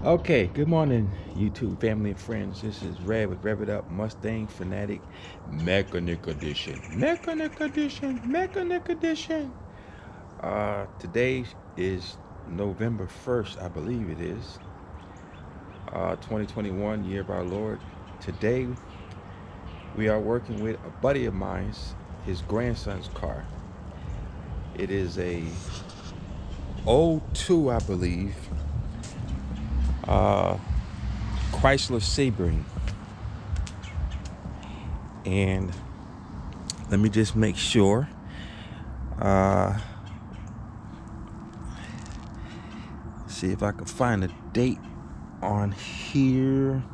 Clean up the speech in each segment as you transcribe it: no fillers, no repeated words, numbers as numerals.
Okay, good morning, YouTube family and friends. This is Red with Rev It Up Mustang Fanatic Mechanic Edition. Mechanic Edition. Mechanic Edition. Today is November 1st, I believe it is. 2021, year of our Lord. Today, we are working with a buddy of mine's, his grandson's car. It is a '02, I believe. Chrysler Sebring. And let me just make sure. See if I can find a date on here.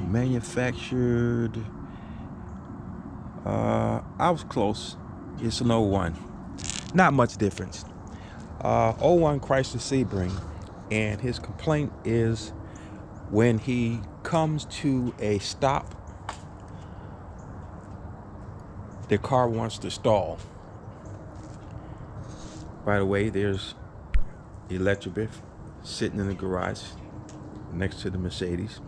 Manufactured. I was close. It's an '01. Not much difference. '01 Chrysler Sebring. And his complaint is when he comes to a stop, the car wants to stall. By the way, there's Electrobit sitting in the garage next to the Mercedes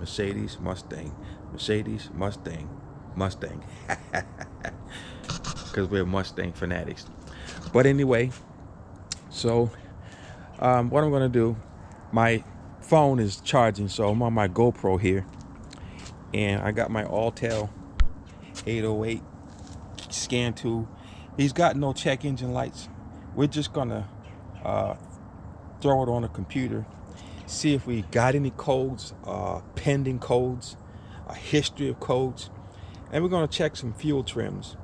Mustang, Mustang, because we're Mustang fanatics. But anyway, so what I'm gonna do, my phone is charging, so I'm on my GoPro here, and I got my Untitled 808 scan tool. He's got no check engine lights. We're just gonna throw it on a computer, see if we got any codes, pending codes, a history of codes, and we're gonna check some fuel trims,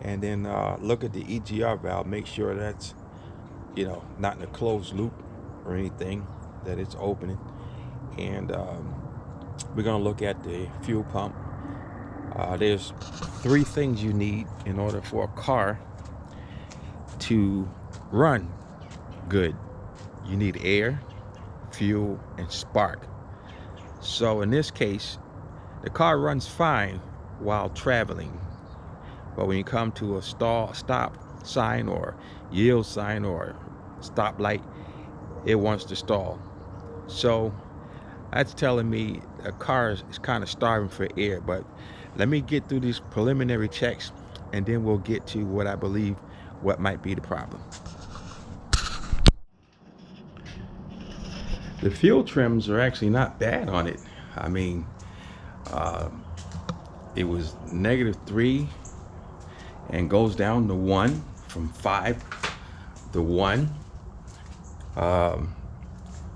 and then look at the EGR valve, make sure that's, not in a closed loop or anything, that it's opening. And we're gonna look at the fuel pump. There's 3 things you need in order for a car to run good. You need air, fuel, and spark. So in this case, the car runs fine while traveling, but when you come to a stop sign or yield sign or stoplight, it wants to stall. So that's telling me a car is kind of starving for air. But let me get through these preliminary checks, and then we'll get to what I believe what might be the problem. The fuel trims are actually not bad on it. I mean, it was -3 and goes down to 1, from 5 to 1.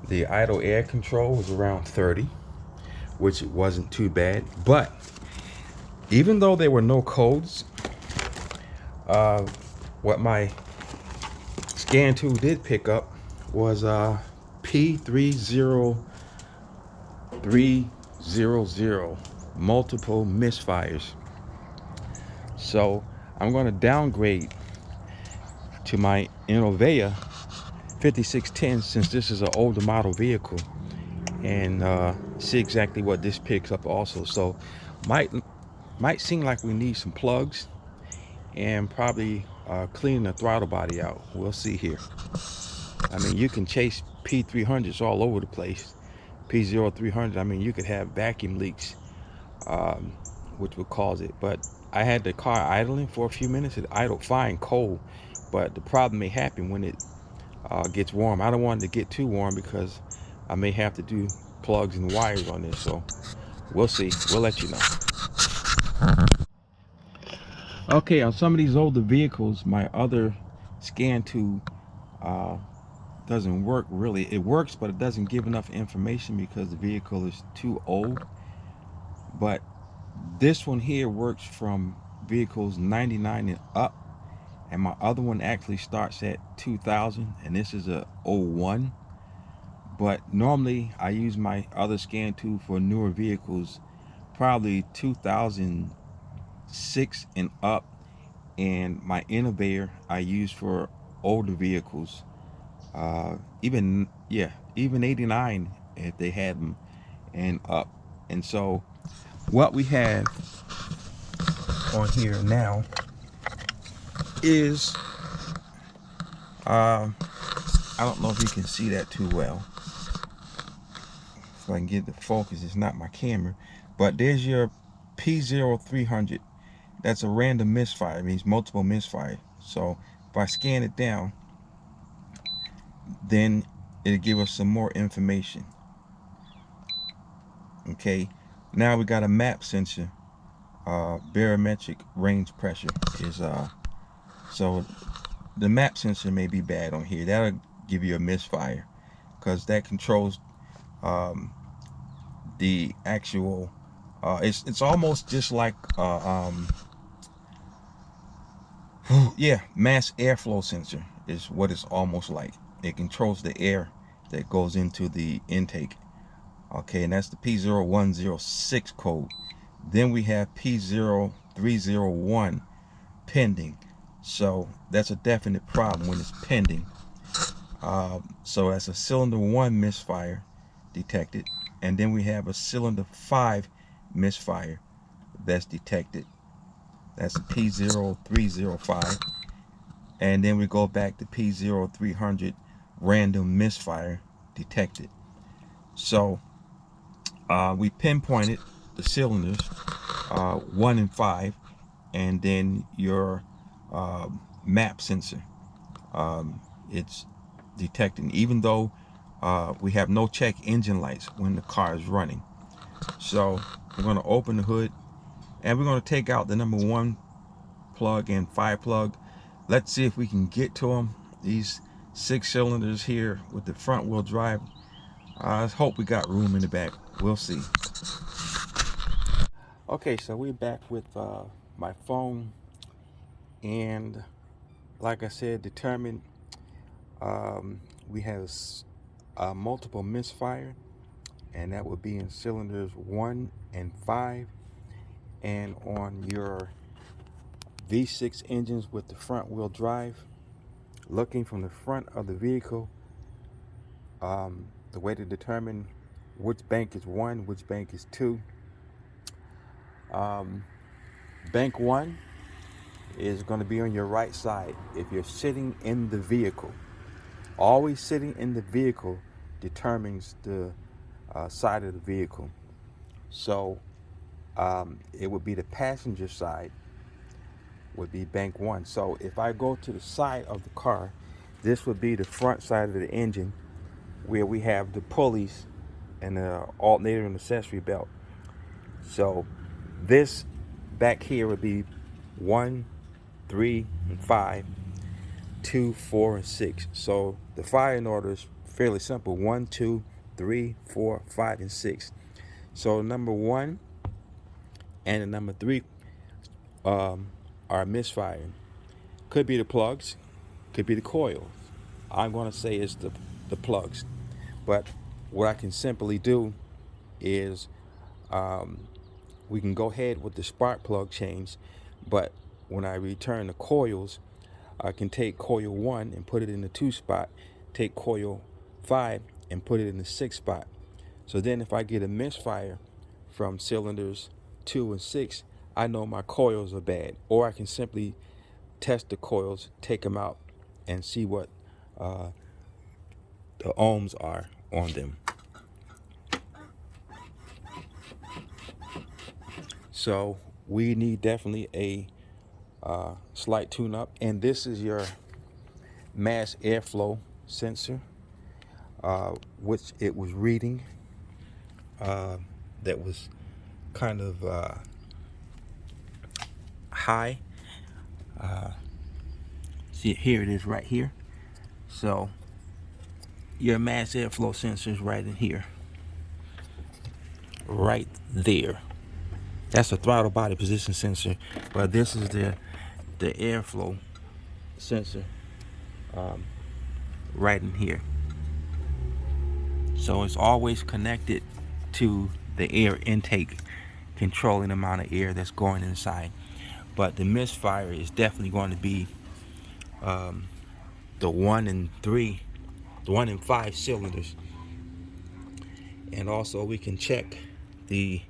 The idle air control was around 30, which it wasn't too bad. But even though there were no codes, what my scan tool did pick up was P30300, multiple misfires. So I'm going to downgrade to my Innovea 5610, since this is an older model vehicle, and see exactly what this picks up also. So might seem like we need some plugs and probably clean the throttle body out. We'll see here. I mean, you can chase P300s all over the place. P0300, I mean, you could have vacuum leaks, which would cause it. But I had the car idling for a few minutes. It idled fine cold, but the problem may happen when it gets warm. I don't want it to get too warm because I may have to do plugs and wires on this. So we'll see. We'll let you know. Okay, on some of these older vehicles, my other scan tool doesn't work really. It works, but it doesn't give enough information because the vehicle is too old. But this one here works from vehicles 99 and up, and my other one actually starts at 2000, and this is a '01. But normally I use my other scan tool for newer vehicles, probably 2006 and up, and my Innovator I use for older vehicles, even 89 if they had them and up. And so what we have on here now is I don't know if you can see that too well. If I can get the focus, it's not my camera. But there's your P0300. That's a random misfire. It means multiple misfire. So if I scan it down, then it'll give us some more information. Okay, now we got a map sensor. Barometric range pressure is so the map sensor may be bad on here. That'll give you a misfire because that controls the actual it's almost just like yeah, mass airflow sensor is what it's almost like. It controls the air that goes into the intake. Okay, and that's the P0106 code. Then we have P0301 pending. So that's a definite problem when it's pending. So that's a cylinder 1 misfire detected, and then we have a cylinder 5 misfire that's detected. That's P0305, and then we go back to P0300 random misfire detected. So we pinpointed the cylinders 1 and 5, and then your map sensor. It's detecting, even though we have no check engine lights when the car is running. So we're going to open the hood, and we're going to take out the number 1 plug and 5 plug. Let's see if we can get to them. These 6 cylinders here with the front wheel drive. I hope we got room in the back. We'll see. Okay, so we're back with my phone, and like I said, determined we have multiple misfire, and that would be in cylinders 1 and 5, and on your V6 engines with the front wheel drive. Looking from the front of the vehicle, the way to determine which bank is 1, which bank is 2. Bank 1 is going to be on your right side if you're sitting in the vehicle. Always sitting in the vehicle determines the side of the vehicle. So it would be the passenger side would be bank 1. So if I go to the side of the car, this would be the front side of the engine, where we have the pulleys and the alternator and accessory belt. So this back here would be 1, 3, and 5, 2, 4, and 6. So the firing order is fairly simple: 1, 2, 3, 4, 5, and 6. So number 1 and the number 3 are misfiring. Could be the plugs, could be the coils. I'm going to say it's the plugs. But what I can simply do is we can go ahead with the spark plug change, but when I return the coils, I can take coil 1 and put it in the 2 spot, take coil 5 and put it in the 6 spot. So then if I get a misfire from cylinders 2 and 6, I know my coils are bad. Or I can simply test the coils, take them out, and see what the ohms are on them. So we need definitely a slight tune-up, and this is your mass airflow sensor, which it was reading. That was kind of high. See, here it is right here. So your mass airflow sensor is right in here, right there. That's a throttle body position sensor, but this is the airflow sensor right in here. So it's always connected to the air intake, controlling the amount of air that's going inside. But the misfire is definitely going to be the 1 and 3, the 1 and 5 cylinders. And also we can check the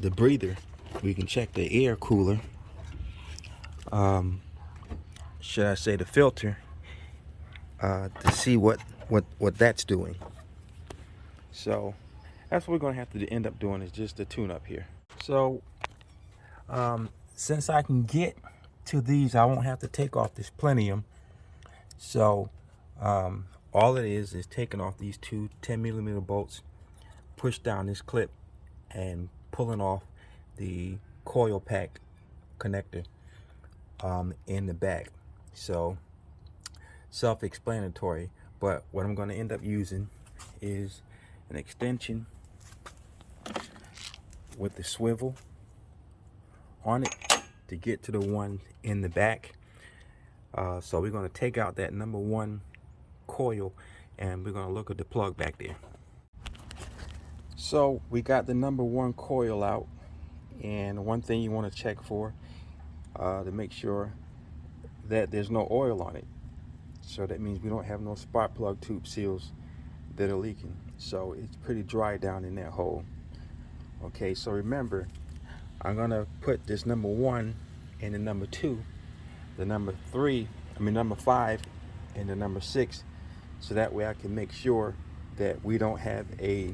breather. We can check the air cooler. should I say, the filter, to see what that's doing. So that's what we're going to have to end up doing, is just the tune up here. So since I can get to these, I won't have to take off this plenium. So all it is taking off these two 10mm bolts, push down this clip, and pulling off the coil pack connector in the back. So self-explanatory, but what I'm going to end up using is an extension with the swivel on it to get to the one in the back. So we're going to take out that number one coil, and we're going to look at the plug back there. So we got the number one coil out, and one thing you want to check for to make sure that there's no oil on it. So that means we don't have no spark plug tube seals that are leaking. So it's pretty dry down in that hole. Okay, so remember, I'm gonna put this number one and the number two, the number five and the number six, so that way I can make sure that we don't have a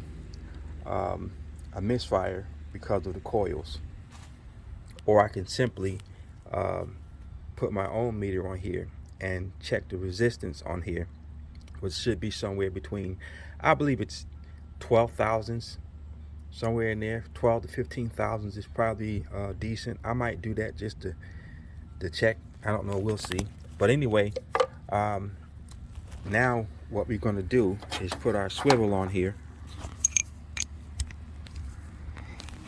misfire because of the coils. Or I can simply put my own meter on here and check the resistance on here, which should be somewhere between, I believe it's 12 thousandths, somewhere in there. 12 to 15 thousandths is probably decent. I might do that just to check. I don't know, we'll see. But anyway, now what we're going to do is put our swivel on here,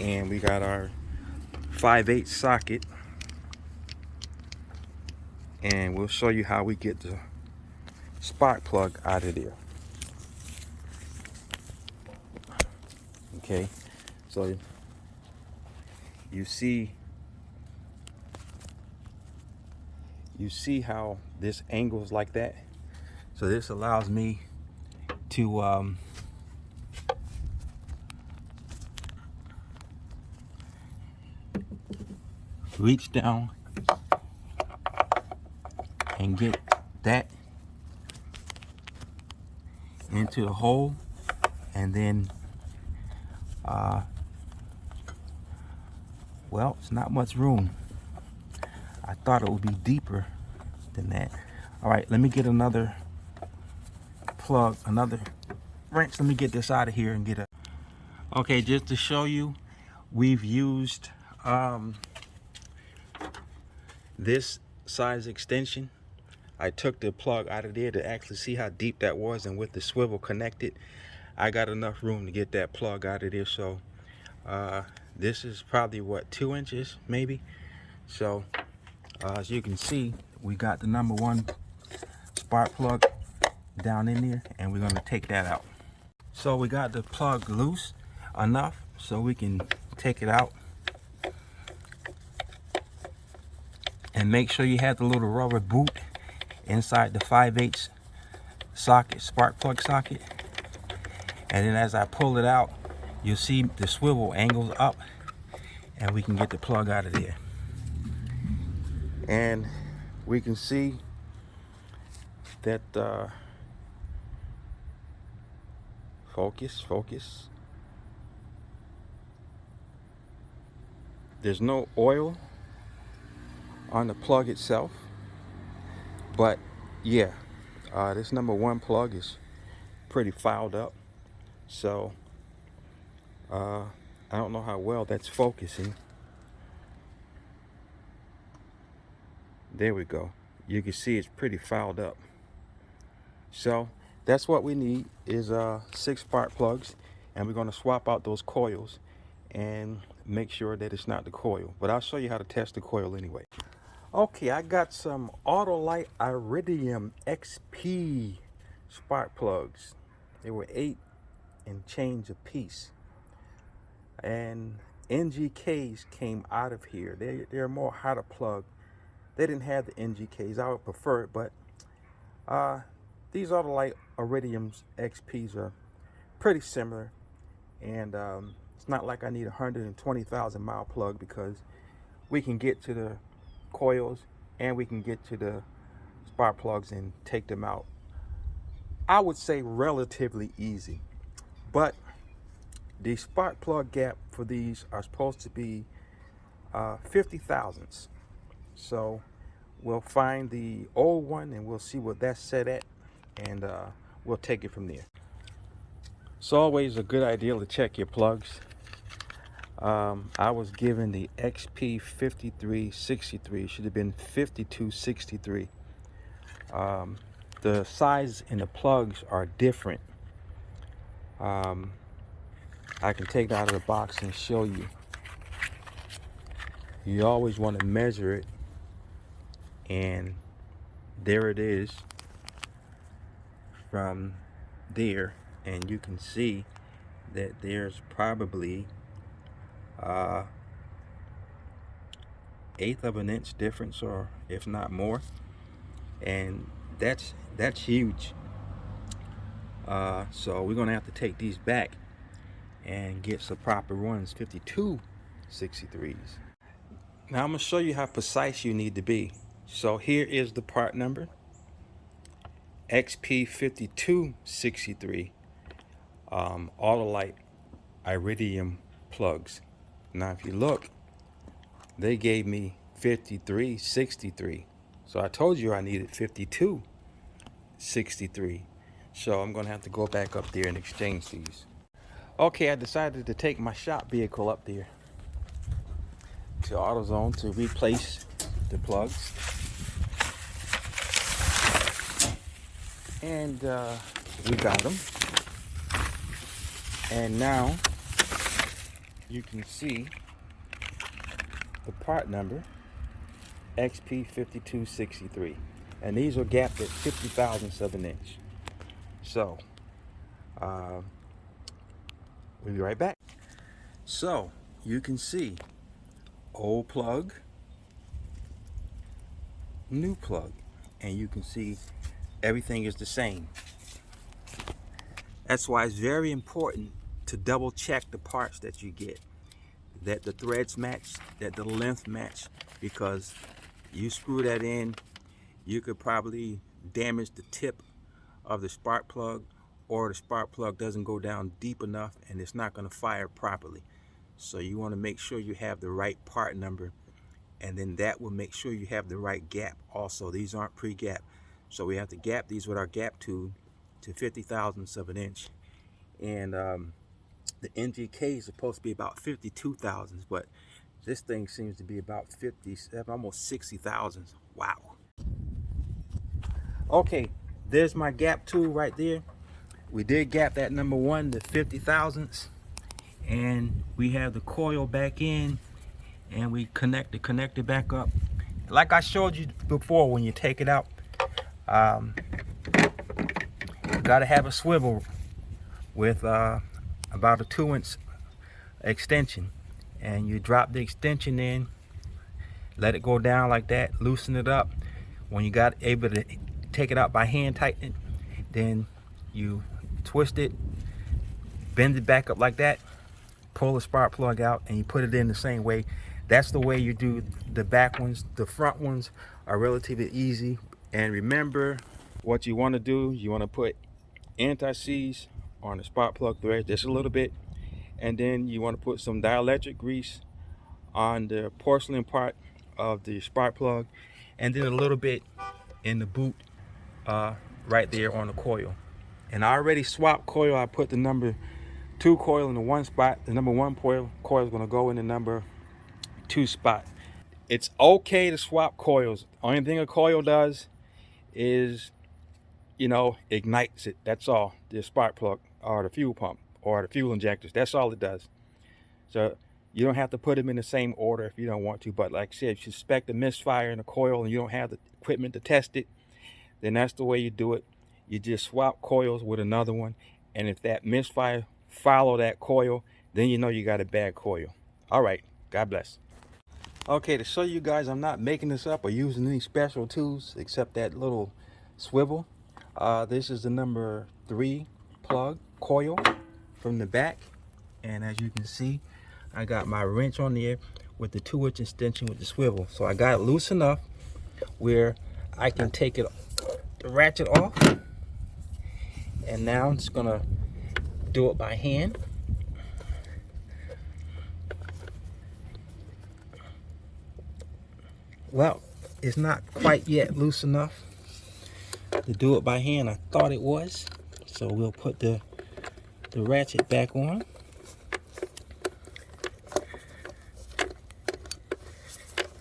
and we got our 5/8 socket, and we'll show you how we get the spark plug out of there. Okay, so you see how this angles like that. So this allows me to reach down and get that into the hole, and then well, it's not much room. I thought it would be deeper than that. All right, let me get another plug, another wrench. Let me get this out of here and get a. Okay, just to show you, we've used this size extension. I took the plug out of there to actually see how deep that was, and with the swivel connected, I got enough room to get that plug out of there. So this is probably what, 2 inches maybe. So as you can see, we got the number one spark plug down in there, and we're going to take that out. So we got the plug loose enough so we can take it out. And make sure you have the little rubber boot inside the 5/8 socket, spark plug socket. And then as I pull it out, you'll see the swivel angles up, and we can get the plug out of there. And we can see that focus. There's no oil on the plug itself, but yeah, this number one plug is pretty fouled up. So I don't know how well that's focusing. There we go. You can see it's pretty fouled up. So that's what we need, is 6 spark plugs, and we're going to swap out those coils and make sure that it's not the coil. But I'll show you how to test the coil anyway. Okay, I got some Autolite Iridium XP spark plugs. They were 8 and change a piece, and NGKs came out of here. They're more hotter plug. They didn't have the NGKs. I would prefer it, but these Autolite Iridium XPs are pretty similar, and it's not like I need a 120,000 mile plug, because we can get to the coils and we can get to the spark plugs and take them out, I would say relatively easy. But the spark plug gap for these are supposed to be 50 thousandths. So we'll find the old one and we'll see what that's set at, and we'll take it from there. It's always a good idea to check your plugs. I was given the XP5363, should have been 5263. The size and the plugs are different. I can take it out of the box and show you. You always want to measure it, and there it is from there, and you can see that there's probably 1/8 of an inch difference, or if not more, and that's huge. So we're gonna have to take these back and get some proper ones, 5263s. Now I'm gonna show you how precise you need to be. So here is the part number, XP5263, Autolite iridium plugs. Now if you look, they gave me 5363. So I told you I needed 5263. So I'm gonna have to go back up there and exchange these. Okay, I decided to take my shop vehicle up there to AutoZone to replace the plugs. And we got them. And now you can see the part number, XP5263. And these are gapped at 50 thousandths of an inch. So, we'll be right back. So, you can see old plug, new plug, and you can see everything is the same. That's why it's very important to double check the parts that you get, that the threads match, that the length match, because you screw that in, you could probably damage the tip of the spark plug, or the spark plug doesn't go down deep enough and it's not going to fire properly. So you want to make sure you have the right part number, and then that will make sure you have the right gap also. These aren't pre-gap, so we have to gap these with our gap tool to 50 thousandths of an inch. And the NGK is supposed to be about 52 thousandths, but this thing seems to be about 57, almost 60 thousandths. Wow. Okay, there's my gap tool right there. We did gap that number one to 50 thousandths, and we have the coil back in, and we connect the connector back up. Like I showed you before, when you take it out, you gotta have a swivel with about a 2-inch extension, and you drop the extension in, let it go down like that, loosen it up. When you got able to take it out by hand, tighten it, then you twist it, bend it back up like that, pull the spark plug out, and you put it in the same way. That's the way you do the back ones. The front ones are relatively easy. And remember what you want to do. You want to put anti-seize on the spark plug thread just a little bit, and then you want to put some dielectric grease on the porcelain part of the spark plug, and then a little bit in the boot right there on the coil. And I already swapped coil. I put the number 2 coil in the one spot. The number 1 coil is going to go in the number 2 spot. It's okay to swap coils. Only thing a coil does is, you know, ignites it. That's all. The spark plug or the fuel pump or the fuel injectors. That's all it does. So you don't have to put them in the same order if you don't want to. But like I said, if you suspect a misfire in a coil and you don't have the equipment to test it, then that's the way you do it. You just swap coils with another one, and if that misfire follow that coil, then you know you got a bad coil. All right, God bless. Okay, to show you guys I'm not making this up or using any special tools except that little swivel. This is the number 3 plug coil from the back, and as you can see, I got my wrench on there with the 2-inch extension with the swivel. So I got it loose enough where I can take it the ratchet off. And now I'm just gonna do it by hand. Well, it's not quite yet loose enough to do it by hand. I thought it was. So we'll put the ratchet back on.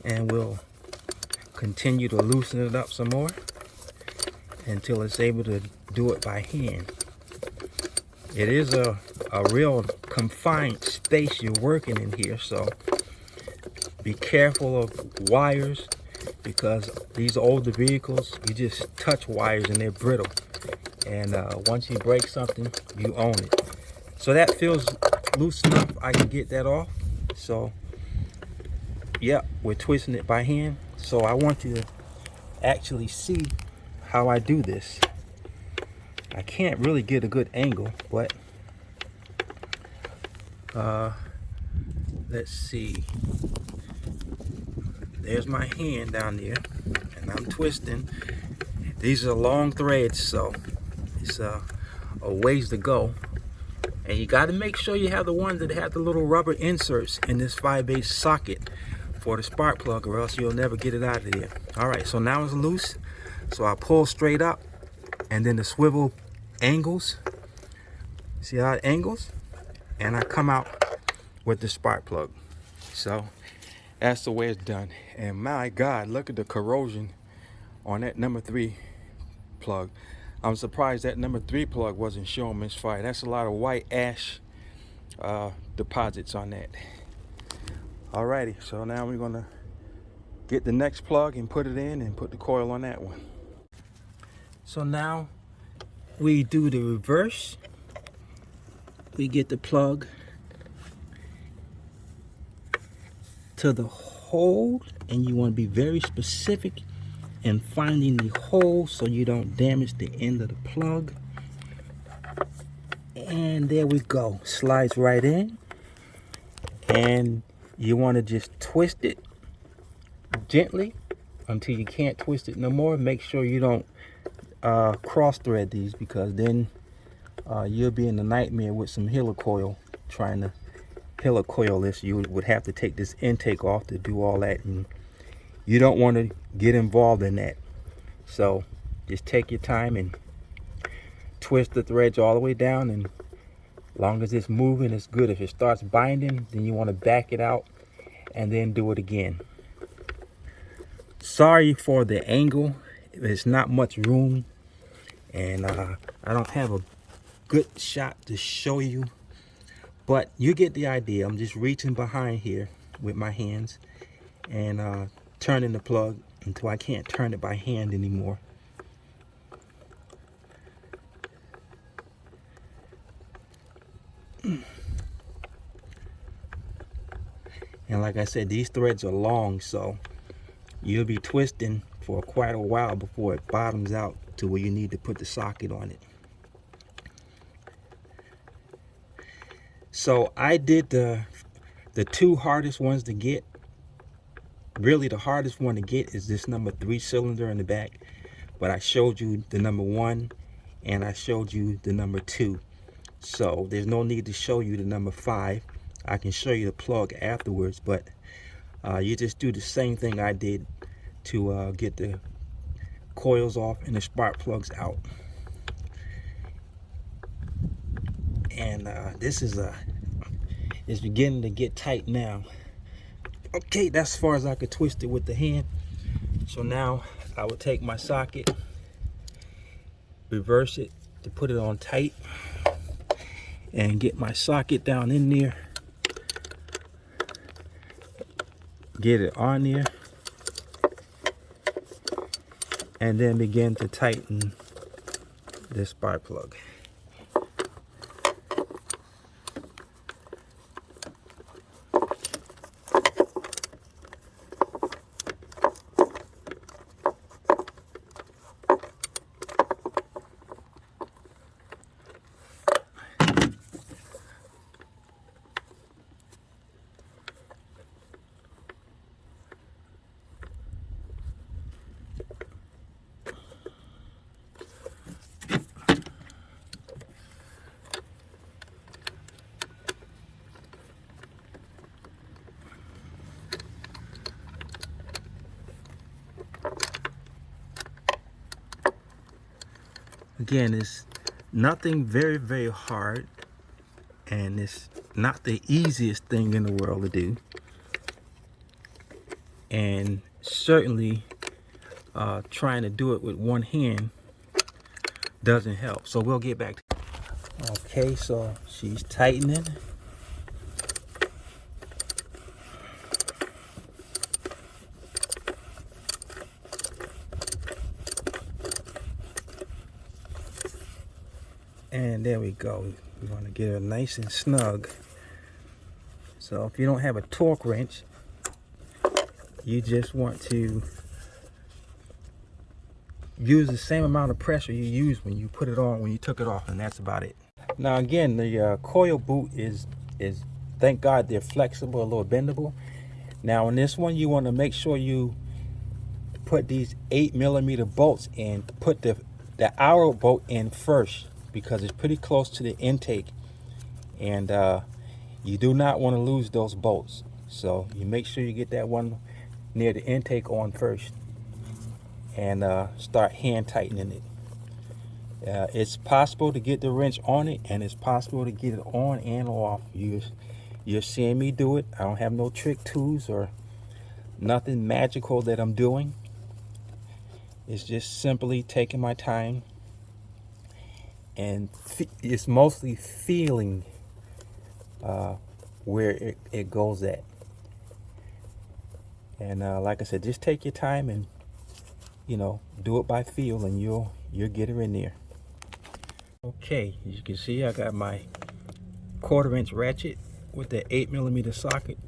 And we'll continue to loosen it up some more until it's able to do it by hand. It is a real confined space you're working in here, so be careful of wires, because these older vehicles, you just touch wires and they're brittle. And once you break something, you own it. So that feels loose enough. I can get that off. So yeah, we're twisting it by hand. So I want you to actually see how I do this. I can't really get a good angle, but let's see. There's my hand down there, and I'm twisting. These are long threads, so it's a ways to go. And you got to make sure you have the ones that have the little rubber inserts in this 5/8 socket for the spark plug, or else you'll never get it out of there. All right, so now it's loose. So I pull straight up, and then the swivel angles. See how it angles? And I come out with the spark plug. So that's the way it's done. And my God, look at the corrosion on that number 3 plug. I'm surprised that number 3 plug wasn't showing Misfire. That's a lot of white ash deposits on that. Alrighty, so now we're gonna get the next plug and put it in and put the coil on that one. So now we do the reverse. We get the plug to the hole, and you want to be very specific in finding the hole so you don't damage the end of the plug. And there we go, slides right in. And you want to just twist it gently until you can't twist it no more. Make sure you don't cross thread these, because then you'll be in a nightmare with some helicoil. Trying to helicoil this, you would have to take this intake off to do all that, and you don't want to get involved in that. So just take your time and twist the threads all the way down, and as long as it's moving, it's good. If it starts binding, then you want to back it out and then do it again. Sorry for the angle. There's not much room, and I don't have a good shot to show you, but you get the idea. I'm just reaching behind here with my hands and turning the plug until I can't turn it by hand anymore. And like I said, these threads are long, so you'll be twisting for quite a while before it bottoms out to where you need to put the socket on it. So I did the 2 hardest ones to get. Really, the hardest one to get is this number 3 cylinder in the back, but I showed you the number 1 and I showed you the number 2. So there's no need to show you the number 5. I can show you the plug afterwards, but you just do the same thing I did to get the coils off and the spark plugs out. And this is it's beginning to get tight now. Okay, that's as far as I could twist it with the hand. So now I will take my socket, reverse it to put it on tight, and get my socket down in there, get it on there, and then begin to tighten this spark plug. Again, it's nothing very hard, and it's not the easiest thing in the world to do, and certainly trying to do it with one hand doesn't help. So we'll get back to okay, so she's tightening. And there we go. We want to get her nice and snug. So if you don't have a torque wrench, you just want to use the same amount of pressure you used when you put it on, when you took it off, and that's about it. Now again, the coil boot is thank God they're flexible, a little bendable. Now on this one, you want to make sure you put these 8mm bolts in. Put the arrow bolt in first, because it's pretty close to the intake, and you do not want to lose those bolts. So you make sure you get that one near the intake on first, and start hand tightening it. It's possible to get the wrench on it, and it's possible to get it on and off. You're seeing me do it. I don't have no trick tools or nothing magical that I'm doing. It's just simply taking my time, and it's mostly feeling where it goes at. And like I said, just take your time and, you know, do it by feel, and you'll get her in there. Okay, as you can see, I got my 1/4" ratchet with the 8mm socket,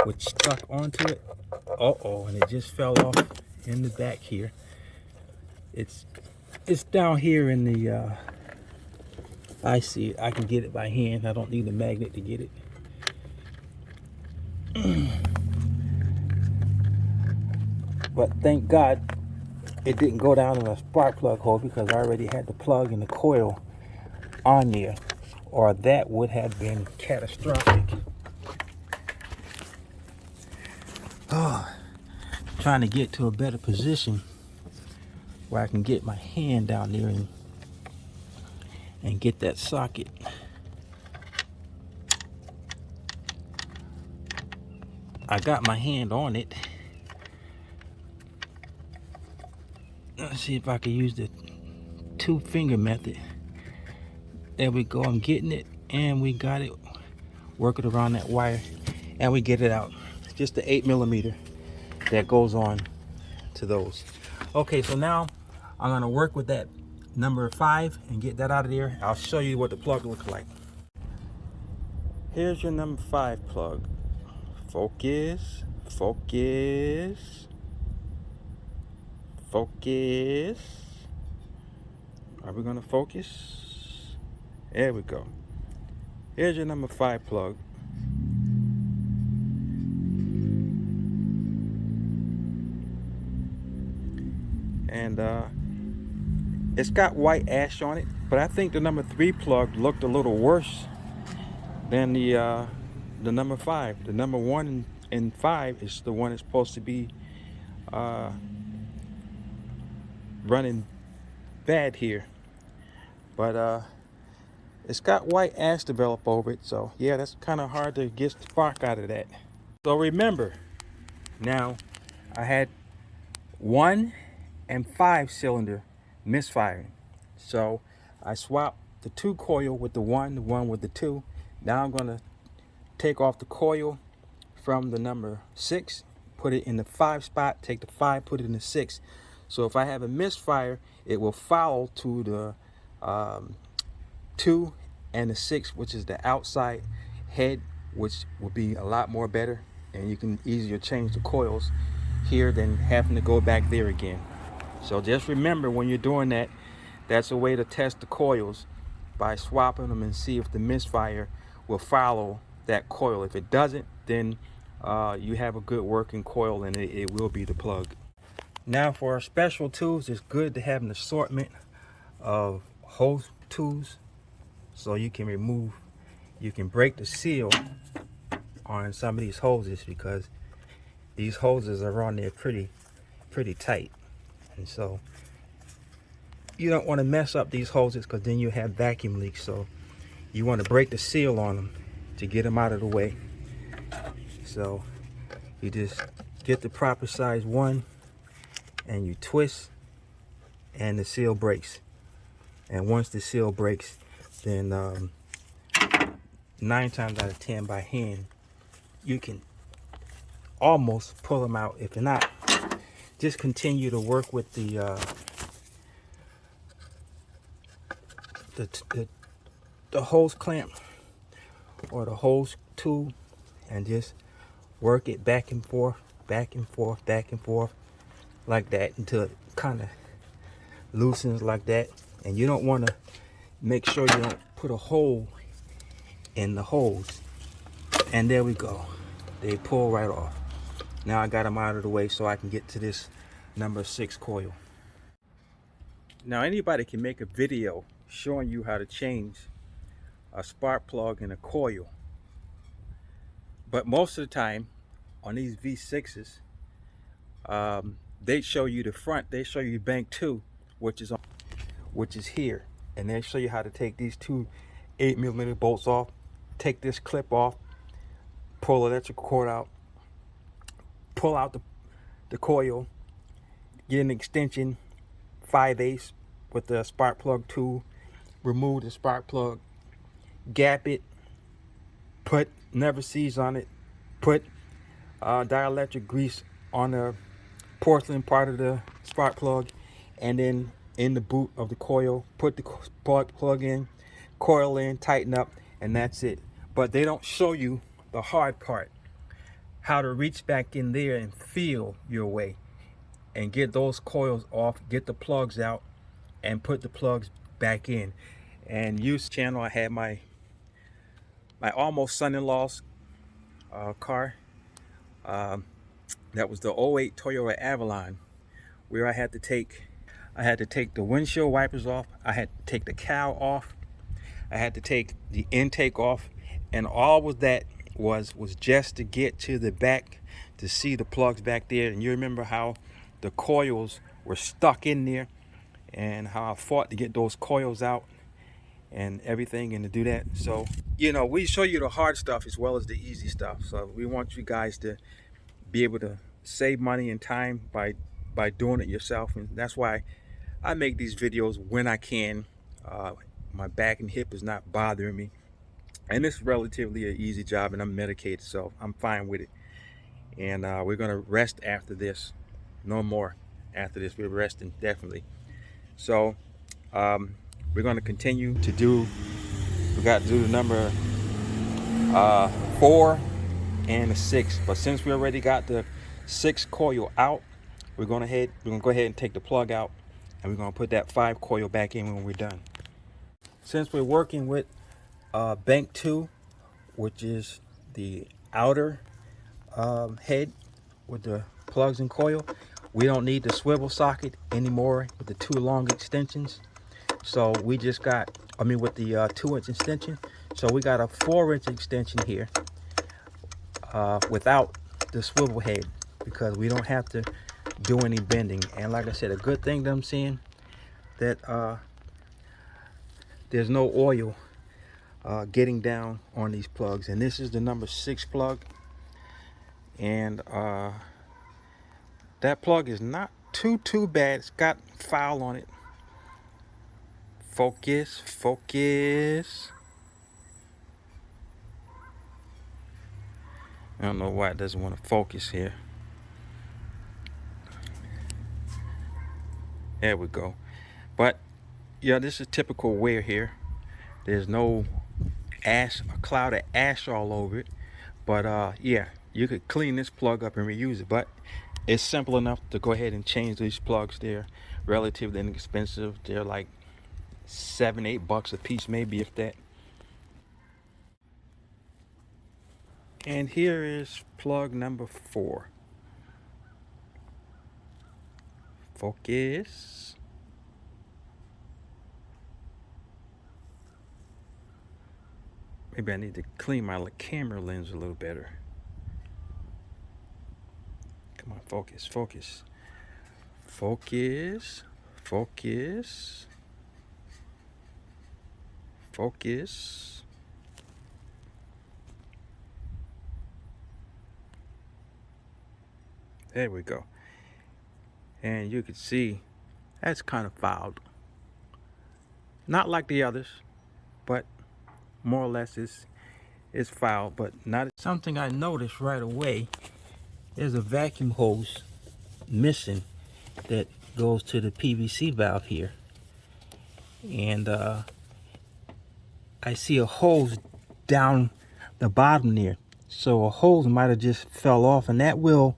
which stuck onto it. And it just fell off in the back here. It's down here in the I see it. I can get it by hand. I don't need a magnet to get it. But thank God it didn't go down in a spark plug hole, because I already had the plug and the coil on there, or that would have been catastrophic. Trying to get to a better position where I can get my hand down there and get that socket. I got my hand on it. Let's see if I can use the 2-finger method. There we go. I'm getting it, and we got it. Work it around that wire, and we get it out. It's just the 8mm that goes on to those. Okay, so now I'm gonna work with that number 5 and get that out of there. I'll show you what the plug looks like. Here's your number 5 plug. Focus, focus, focus. Are we gonna focus? There we go. Here's your number 5 plug. And it's got white ash on it, but I think the number 3 plug looked a little worse than the number 5. The number 1 and 5 is the one that's supposed to be running bad here, but it's got white ash developed over it, so yeah, that's kind of hard to get spark out of that. So remember, now I had 1 and 5 cylinder misfiring, so I swapped the 2 coil with the 1 with the 2. Now I'm going to take off the coil from the number 6, put it in the 5 spot, take the 5, put it in the 6. So if I have a misfire, it will follow to the 2 and the 6, which is the outside head, which will be a lot more better, and you can easier change the coils here than having to go back there again. So just remember, when you're doing that, that's a way to test the coils, by swapping them and see if the misfire will follow that coil. If it doesn't, then you have a good working coil, and it will be the plug. Now for our special tools, it's good to have an assortment of hose tools, so you can break the seal on some of these hoses, because these hoses are on there pretty tight. And so you don't want to mess up these hoses, because then you have vacuum leaks. So you want to break the seal on them to get them out of the way. So you just get the proper size one and you twist, and the seal breaks. And once the seal breaks, then 9 times out of 10 by hand, you can almost pull them out. If not, just continue to work with the hose clamp or the hose tool, and just work it back and forth, back and forth, back and forth, like that, until it kind of loosens like that. And you don't want to, make sure you don't put a hole in the hose. And there we go, they pull right off. Now I got them out of the way so I can get to this number 6 coil. Now anybody can make a video showing you how to change a spark plug and a coil, but most of the time on these V6s, they show you the front. They show you bank 2, which is here, and they show you how to take these 2 8mm bolts off, take this clip off, pull electrical cord out, pull out the coil, get an extension 5/8 with the spark plug tool, remove the spark plug, gap it, put never sees on it, put dielectric grease on the porcelain part of the spark plug, and then in the boot of the coil, put the spark plug in, coil in, tighten up, and that's it. But they don't show you the hard part, how to reach back in there and feel your way and get those coils off, get the plugs out, and put the plugs back in. And use channel, I had my almost son-in-law's car. That was the 08 Toyota Avalon, where I had to take the windshield wipers off, I had to take the cowl off, I had to take the intake off, and all was that was just to get to the back to see the plugs back there. And you remember how the coils were stuck in there, and how I fought to get those coils out and everything, and to do that. So, you know, we show you the hard stuff as well as the easy stuff. So we want you guys to be able to save money and time by doing it yourself. And that's why I make these videos when I can. My back and hip is not bothering me, and it's relatively an easy job, and I'm medicated, so I'm fine with it. And we're gonna rest after this. No more after this. We're resting definitely. So we're going to continue to do, we got to do the number 4 and the 6. But since we already got the 6 coil out, we're going to go ahead and take the plug out, and we're going to put that 5 coil back in when we're done. Since we're working with bank 2, which is the outer head with the plugs and coil, we don't need the swivel socket anymore with the 2 long extensions. So we just got, with the 2-inch extension. So we got a 4-inch extension here without the swivel head, because we don't have to do any bending. And like I said, a good thing that I'm seeing that there's no oil getting down on these plugs. And this is the number 6 plug, and that plug is not too bad. It's got foul on it. Focus. I don't know why it doesn't want to focus here. There we go. But yeah, this is typical wear here. There's no ash, a cloud of ash all over it. But yeah, you could clean this plug up and reuse it. But it's simple enough to go ahead and change these plugs. They're relatively inexpensive. They're like $7-8 a piece, maybe, if that. And here is plug number 4. Focus. Maybe I need to clean my camera lens a little better. Come on, focus. Focus. Focus. There we go. And you can see that's kind of fouled. Not like the others, but more or less it's fouled, but not. Something I noticed right away, there's a vacuum hose missing that goes to the PVC valve here. And I see a hose down the bottom there. So a hose might have just fell off, and that will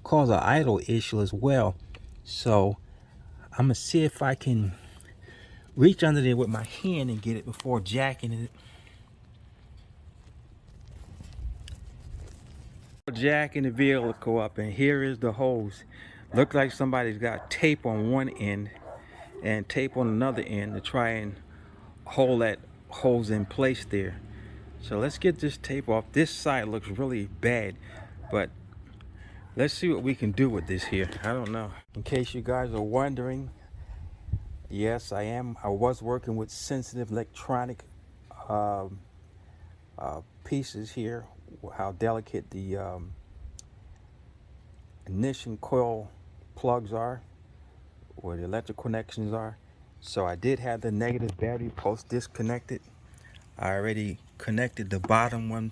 cause an idle issue as well. So I'm gonna see if I can reach under there with my hand and get it before jacking it. Jacking the vehicle up, and here is the hose. Looks like somebody's got tape on one end and tape on another end to try and hold that hose in place there. So let's get this tape off. This side looks really bad, but let's see what we can do with this here. I don't know. In case you guys are wondering, yes, I was working with sensitive electronic pieces here. How delicate the ignition coil plugs are, where the electric connections are. So I did have the negative battery post disconnected. I already connected the bottom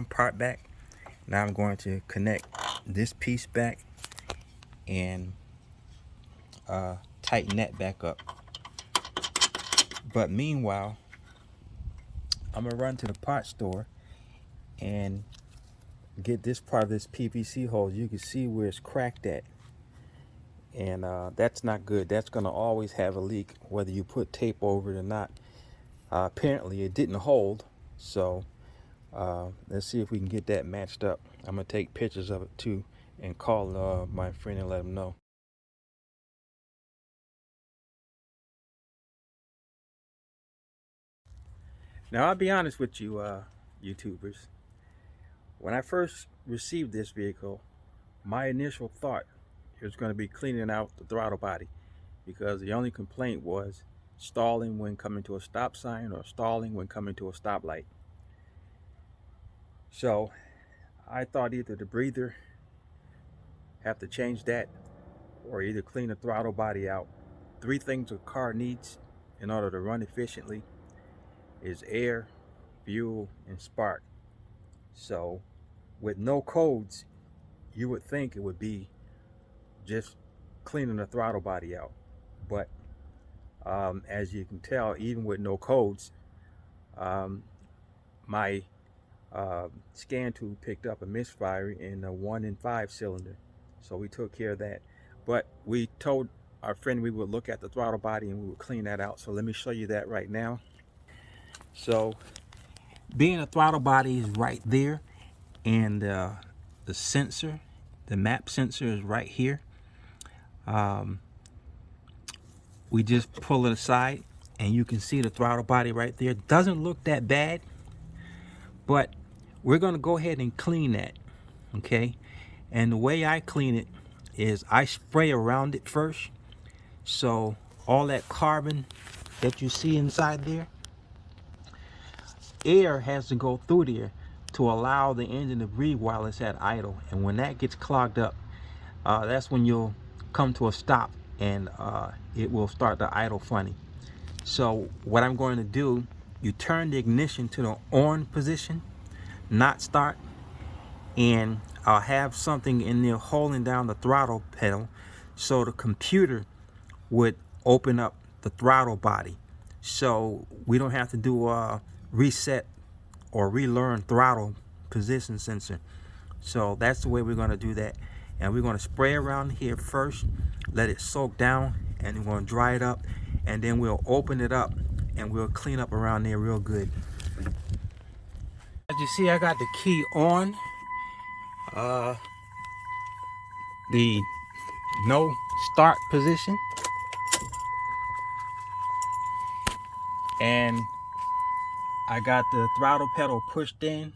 part back. Now I'm going to connect this piece back and tighten that back up. But meanwhile, I'm gonna run to the part store and get this part of this PVC hose. You can see where it's cracked at, and that's not good. That's gonna always have a leak whether you put tape over it or not. Apparently it didn't hold, so let's see if we can get that matched up. I'm gonna take pictures of it too and call my friend and let him know. Now I'll be honest with you, YouTubers. When I first received this vehicle, my initial thought was going to be cleaning out the throttle body, because the only complaint was stalling when coming to a stop sign or stalling when coming to a stoplight. So I thought either the breather, have to change that, or either clean the throttle body out. Three things a car needs in order to run efficiently is air, fuel, and spark. So with no codes, you would think it would be just cleaning the throttle body out. But as you can tell, even with no codes, my scan tool picked up a misfire in a 1 in 5 cylinder. So we took care of that. But we told our friend we would look at the throttle body and we would clean that out. So let me show you that right now. So being a throttle body is right there, and the sensor, the map sensor, is right here. We just pull it aside and you can see the throttle body right there. Doesn't look that bad, but we're going to go ahead and clean that, okay? And the way I clean it is I spray around it first, so all that carbon that you see inside there, air has to go through there to allow the engine to breathe while it's at idle. And when that gets clogged up, that's when you'll come to a stop and it will start to idle funny. So what I'm going to do, you turn the ignition to the on position, not start, and I'll have something in there holding down the throttle pedal so the computer would open up the throttle body, so we don't have to do a reset or relearn throttle position sensor. So that's the way we're going to do that. And we're going to spray around here first, let it soak down, and we're going to dry it up, and then we'll open it up and we'll clean up around there real good. As you see, I got the key on the no start position, and I got the throttle pedal pushed in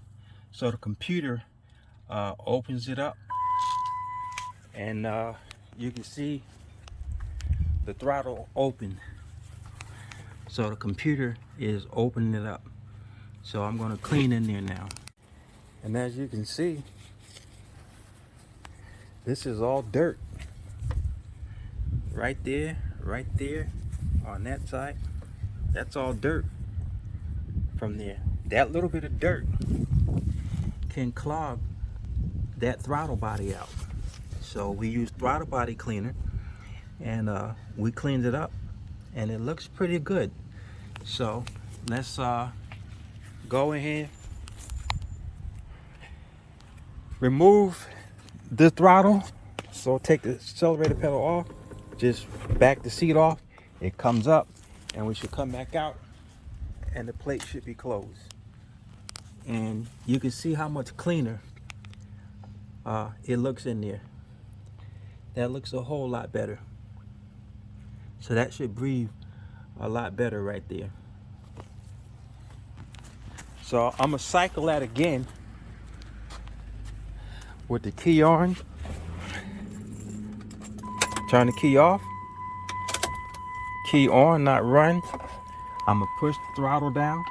so the computer opens it up, and you can see the throttle open. So the computer is opening it up. So I'm going to clean in there now. And as you can see, this is all dirt. Right there on that side. That's all dirt from there. That little bit of dirt can clog that throttle body out. So we use throttle body cleaner, and we cleaned it up, and it looks pretty good. So let's go ahead, remove the throttle. So take the accelerator pedal off, just back the seat off, it comes up, and we should come back out, and the plate should be closed. And you can see how much cleaner it looks in there. That looks a whole lot better. So that should breathe a lot better right there. So I'm gonna cycle that again with the key on. Turn the key off. Key on, not run. I'm gonna push the throttle down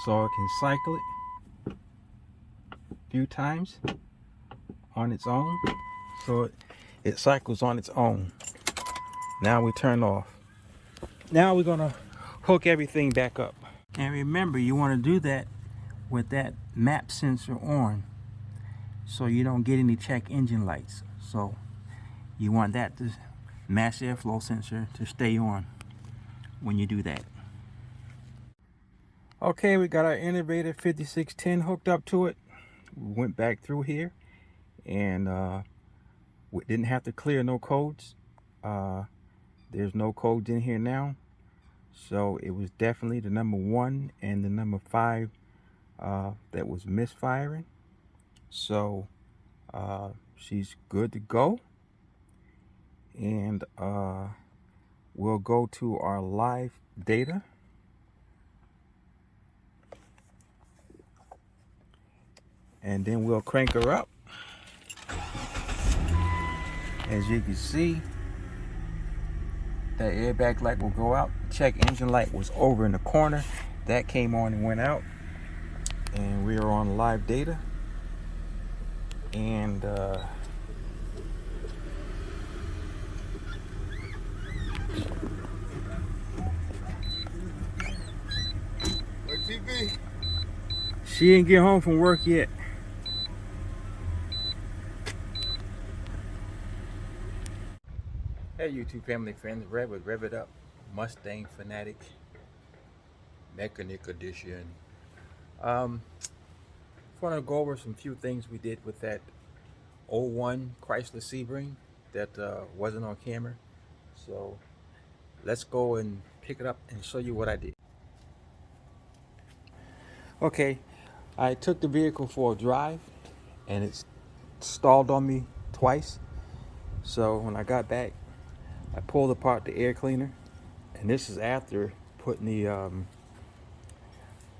so I can cycle it a few times on its own. So it cycles on its own. Now we turn off. Now we're gonna hook everything back up. And remember, you wanna do that with that map sensor on, so you don't get any check engine lights. So you want that mass airflow sensor to stay on when you do that. Okay, we got our Innovator 5610 hooked up to it. We went back through here, and we didn't have to clear no codes. There's no codes in here now. So it was definitely the number 1 and the number 5 that was misfiring. So she's good to go. And we'll go to our live data. And then we'll crank her up. As you can see, that airbag light will go out. Check engine light was over in the corner. That came on and went out. And we are on live data. And she didn't get home from work yet. Hey YouTube family friends, Rev with Rev It Up Mustang Fanatic Mechanic Edition. I want to go over some few things we did with that 01 Chrysler Sebring that wasn't on camera. So let's go and pick it up and show you what I did. Okay, I took the vehicle for a drive and it stalled on me twice. So when I got back, I pulled apart the air cleaner, and this is after putting the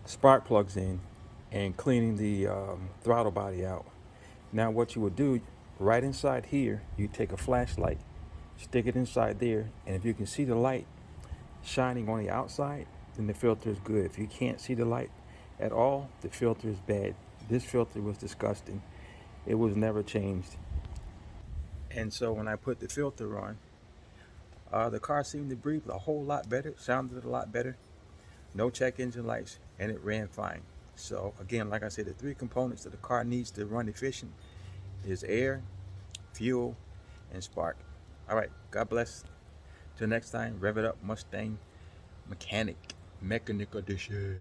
spark plugs in and cleaning the throttle body out. Now what you would do, right inside here, you take a flashlight, stick it inside there, and if you can see the light shining on the outside, then the filter is good. If you can't see the light at all, the filter is bad. This filter was disgusting. It was never changed. And so when I put the filter on, the car seemed to breathe a whole lot better, sounded a lot better, no check engine lights, and it ran fine. So again, like I said, the 3 components that the car needs to run efficient is air, fuel, and spark. All right, God bless. Till next time, Rev It Up Mustang Mechanic Edition.